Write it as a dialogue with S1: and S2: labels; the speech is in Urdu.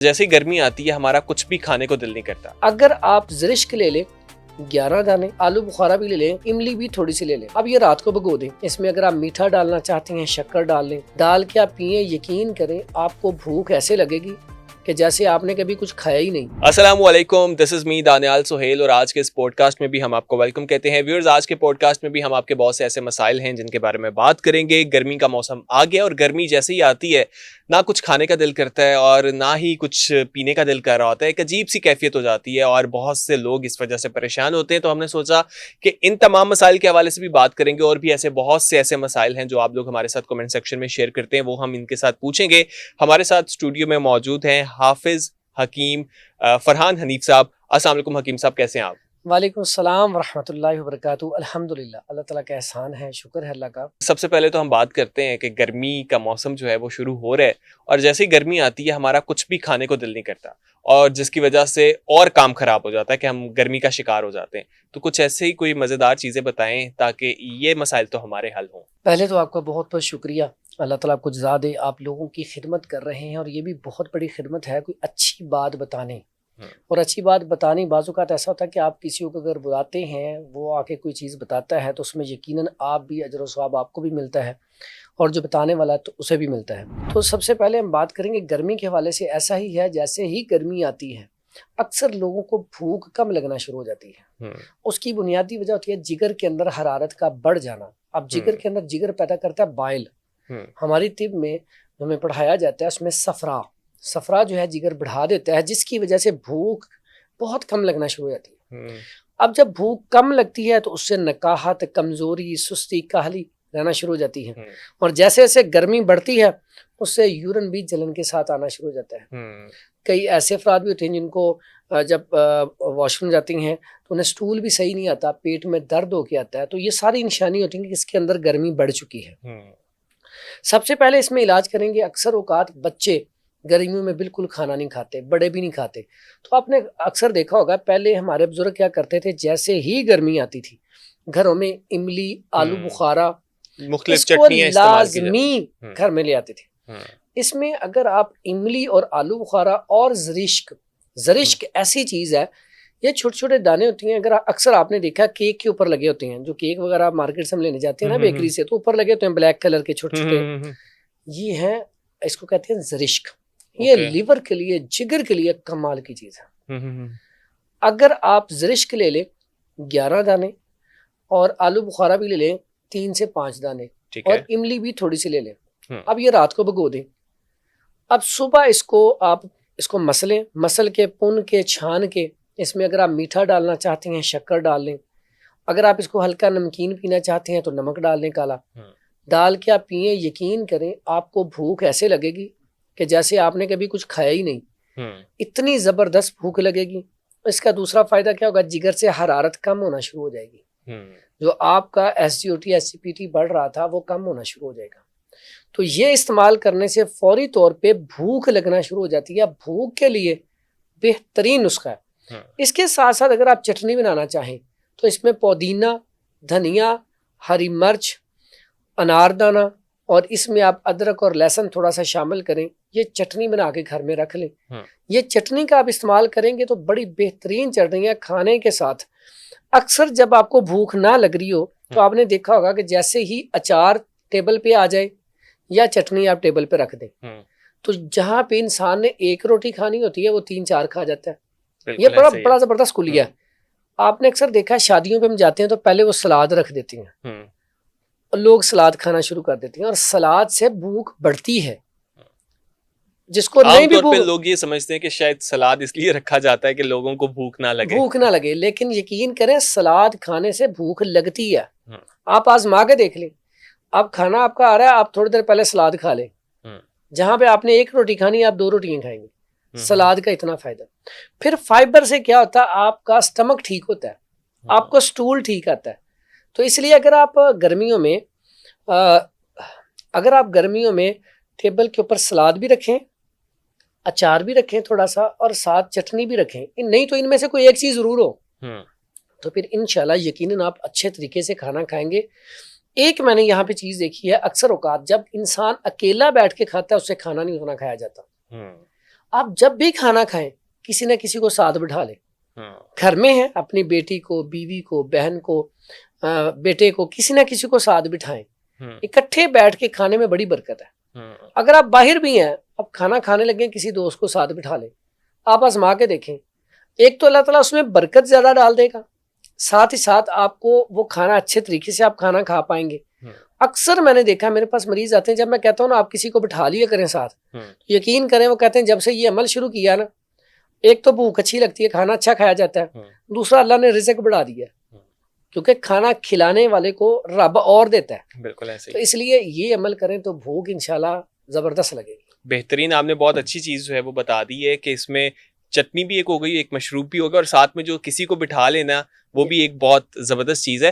S1: جیسے ہی گرمی آتی ہے ہمارا کچھ بھی کھانے کو دل نہیں کرتا۔
S2: اگر آپ زرشک لے لیں 11 دانے، آلو بخارا بھی لے لیں، املی بھی تھوڑی سی لے لیں، اب یہ رات کو بھگو دیں۔ اس میں اگر آپ میٹھا ڈالنا چاہتے ہیں شکر ڈال لیں، ڈال کے آپ پئیں، یقین کریں آپ کو بھوک ایسے لگے گی کہ جیسے آپ نے کبھی کچھ کھایا ہی نہیں۔
S1: السلام علیکم، دس از می دانیال سہیل، اور آج کے اس پوڈ کاسٹ میں بھی ہم آپ کو ویلکم کہتے ہیں۔ ویورز، آج کے پوڈ کاسٹ میں بھی ہم آپ کے بہت سے ایسے مسائل ہیں جن کے بارے میں بات کریں گے۔ گرمی کا موسم آ گیا اور گرمی جیسے ہی آتی ہے نہ کچھ کھانے کا دل کرتا ہے اور نہ ہی کچھ پینے کا دل کر رہا ہوتا ہے، ایک عجیب سی کیفیت ہو جاتی ہے اور بہت سے لوگ اس وجہ سے پریشان ہوتے ہیں۔ تو ہم نے سوچا کہ ان تمام مسائل کے حوالے سے بھی بات کریں گے، اور بھی ایسے بہت سے ایسے مسائل ہیں جو آپ لوگ ہمارے ساتھ کمنٹ سیکشن میں شیئر کرتے ہیں، وہ ہم ان کے ساتھ پوچھیں گے۔ ہمارے ساتھ اسٹوڈیو میں موجود ہیں حافظ حکیم فرحان حنیف صاحب۔ السلام علیکم حکیم صاحب، کیسے ہیں آپ؟
S2: وعلیکم السلام ورحمۃ اللہ وبرکاتہ۔ الحمدللہ، اللہ تعالیٰ کا احسان ہے، شکر ہے اللہ کا۔
S1: سب سے پہلے تو ہم بات کرتے ہیں کہ گرمی کا موسم جو ہے وہ شروع ہو رہا ہے، اور جیسے ہی گرمی آتی ہے ہمارا کچھ بھی کھانے کو دل نہیں کرتا، اور جس کی وجہ سے اور کام خراب ہو جاتا ہے کہ ہم گرمی کا شکار ہو جاتے ہیں۔ تو کچھ ایسے ہی کوئی مزیدار چیزیں بتائیں تاکہ یہ مسائل تو ہمارے حل ہوں۔
S2: پہلے تو آپ کا بہت بہت شکریہ، اللہ تعالیٰ آپ کو جزا دے۔ آپ لوگوں کی خدمت کر رہے ہیں اور یہ بھی بہت بڑی خدمت ہے، کوئی اچھی بات بتانے۔ اور اچھی بات بتانی بعض اوقات ایسا ہوتا ہے کہ آپ کسی کو اگر بلاتے ہیں، وہ آ کے کوئی چیز بتاتا ہے تو اس میں یقیناً آپ بھی اجر و ثواب آپ کو بھی ملتا ہے، اور جو بتانے والا ہے تو اسے بھی ملتا ہے۔ تو سب سے پہلے ہم بات کریں گے گرمی کے حوالے سے۔ ایسا ہی ہے جیسے ہی گرمی آتی ہے اکثر لوگوں کو بھوک کم لگنا شروع ہو جاتی ہے۔ اس کی بنیادی وجہ ہوتی ہے جگر کے اندر حرارت کا بڑھ جانا۔ اب جگر کے اندر جگر پیدا کرتا ہے بائل۔ ہماری طب میں ہمیں پڑھایا جاتا ہے اس میں صفرا جو ہے جگر بڑھا دیتا ہے، جس کی وجہ سے بھوک بہت کم لگنا شروع ہو جاتی ہے۔ اب جب بھوک کم لگتی ہے تو اس سے نکاہت، کمزوری، سستی، کاہلی رہنا شروع ہو جاتی ہے، اور جیسے جیسے گرمی بڑھتی ہے اس سے یورن بھی جلن کے ساتھ آنا شروع ہو جاتا ہے۔ کئی ایسے افراد بھی ہوتے ہیں جن کو جب واش روم جاتی ہیں تو انہیں سٹول بھی صحیح نہیں آتا، پیٹ میں درد ہو کے آتا ہے۔ تو یہ ساری نشانی ہوتی ہیں کہ اس کے اندر گرمی بڑھ چکی ہے۔ سب سے پہلے اس میں علاج کریں گے۔ اکثر اوقات بچے گرمیوں میں بالکل کھانا نہیں کھاتے، بڑے بھی نہیں کھاتے۔ تو آپ نے اکثر دیکھا ہوگا پہلے ہمارے بزرگ کیا کرتے تھے، جیسے ہی گرمی آتی تھی گھروں میں املی، آلو بخارا،
S1: مختلف
S2: اس کو
S1: چٹنیاں استعمال کی
S2: لازمی
S1: جاتی
S2: گھر میں لے آتے تھے۔ اس میں اگر آپ املی اور آلو بخارا اور زرشک ایسی چیز ہے، یہ چھوٹے چھوٹے دانے ہوتی ہیں۔ اگر اکثر آپ نے دیکھا کیک کے اوپر لگے ہوتے ہیں، جو کیک وغیرہ آپ مارکیٹ سے ہم لینے جاتے ہیں نا بیکری سے، تو اوپر لگے ہوتے ہیں بلیک کلر کے چھوٹے چھوٹے، یہ ہیں، اس کو کہتے ہیں زرشک۔ یہ لیور کے لیے، جگر کے لیے کمال کی چیز ہے۔ اگر آپ زرشک لے لیں 11 دانے اور آلو بخارا بھی لے لیں 3 سے 5 دانے، اور املی بھی تھوڑی سی لے لیں، اب یہ رات کو بھگو دیں۔ اب صبح آپ اس کو مسل کے پن کے چھان کے، اس میں اگر آپ میٹھا ڈالنا چاہتے ہیں شکر ڈال لیں، اگر آپ اس کو ہلکا نمکین پینا چاہتے ہیں تو نمک ڈال لیں کالا، ڈال کے آپ پئیں، یقین کریں آپ کو بھوک ایسے لگے گی کہ جیسے آپ نے کبھی کچھ کھایا ہی نہیں، اتنی زبردست بھوک لگے گی۔ اس کا دوسرا فائدہ کیا ہوگا، جگر سے حرارت کم ہونا شروع ہو جائے گی، جو آپ کا SGOT SGPT بڑھ رہا تھا وہ کم ہونا شروع ہو جائے گا۔ تو یہ استعمال کرنے سے فوری طور پہ بھوک لگنا شروع ہو جاتی ہے۔ بھوک کے لیے بہترین نسخہ ہے۔ اس کے ساتھ ساتھ اگر آپ چٹنی بنانا چاہیں تو اس میں پودینہ، دھنیا، ہری مرچ، اناردانہ، اور اس میں آپ ادرک اور لہسن تھوڑا سا شامل کریں، یہ چٹنی بنا کے گھر میں رکھ لیں۔ یہ چٹنی کا آپ استعمال کریں گے تو بڑی بہترین چٹنی ہے کھانے کے ساتھ۔ اکثر جب آپ کو بھوک نہ لگ رہی ہو تو آپ نے دیکھا ہوگا کہ جیسے ہی اچار ٹیبل پہ آ جائے یا چٹنی آپ ٹیبل پہ رکھ دیں، تو جہاں پہ انسان نے ایک روٹی کھانی ہوتی ہے وہ 3-4 کھا جاتا ہے۔ یہ بڑا زبردست کلیہ ہے۔ آپ نے اکثر دیکھا شادیوں پہ ہم جاتے ہیں تو پہلے وہ سلاد رکھ دیتے ہیں، لوگ سلاد کھانا شروع کر دیتے ہیں، اور سلاد سے بھوک بڑھتی ہے۔ جس کو نہیں بھی
S1: عام طور پہ لوگ یہ سمجھتے ہیں کہ شاید سلاد اس لیے رکھا جاتا ہے کہ لوگوں کو بھوک نہ لگے،
S2: لیکن یقین کریں سلاد کھانے سے بھوک لگتی ہے۔ آپ آزما کے دیکھ لیں، اب کھانا آپ کا آ رہا ہے، آپ تھوڑی دیر پہلے سلاد کھا لیں، جہاں پہ آپ نے 1 روٹی کھانی آپ 2 روٹیاں کھائیں گے۔ سلاد کا اتنا فائدہ۔ پھر فائبر سے کیا ہوتا ہے، آپ کا سٹمک ٹھیک ہوتا ہے، آپ کو سٹول ٹھیک آتا ہے۔ تو اس لیے اگر آپ گرمیوں میں ٹیبل کے اوپر سلاد بھی رکھیں، اچار بھی رکھیں تھوڑا سا، اور ساتھ چٹنی بھی رکھیں، نہیں تو ان میں سے کوئی ایک چیز ضرور ہو، تو پھر انشاءاللہ یقیناً آپ اچھے طریقے سے کھانا کھائیں گے۔ ایک میں نے یہاں پہ چیز دیکھی ہے، اکثر اوقات جب انسان اکیلا بیٹھ کے کھاتا ہے اس سے کھانا نہیں اتنا کھایا جاتا، آپ جب بھی کھانا کھائیں کسی نہ کسی کو ساتھ بٹھا لیں. گھر میں ہیں اپنی بیٹی کو, بیوی کو, بہن کو, بیٹے کو, کسی نہ کسی کو ساتھ بٹھائیں. اکٹھے بیٹھ کے کھانے میں بڑی برکت ہے. اگر آپ باہر بھی ہیں, اب کھانا کھانے لگیں, کسی دوست کو ساتھ بٹھا لیں, آپ آزما کے دیکھیں. ایک تو اللہ تعالیٰ اس میں برکت زیادہ ڈال دے گا, ساتھ ہی ساتھ آپ کو وہ کھانا اچھے طریقے سے آپ کھانا کھا پائیں گے. اکثر میں نے دیکھا, میرے پاس مریض آتے ہیں, جب میں کہتا ہوں نا آپ کسی کو بٹھا لیا کریں ساتھ, یقین کریں وہ کہتے ہیں جب سے یہ عمل شروع کیا نا, ایک تو بھوک اچھی لگتی ہے, کھانا اچھا کھایا جاتا ہے, دوسرا اللہ نے رزق بڑھا دیا ہے, کیونکہ کھانا کھلانے والے کو رب اور دیتا ہے.
S1: بالکل ایسے
S2: تو اس لیے یہ عمل کریں تو بھوک انشاءاللہ زبردست لگے گی.
S1: بہترین, آپ نے بہت اچھی چیز جو ہے وہ بتا دی ہے کہ اس میں چٹنی بھی ایک ہو گئی, ایک مشروب بھی ہوگا, اور ساتھ میں جو کسی کو بٹھا لینا وہ بھی ایک بہت زبردست چیز ہے.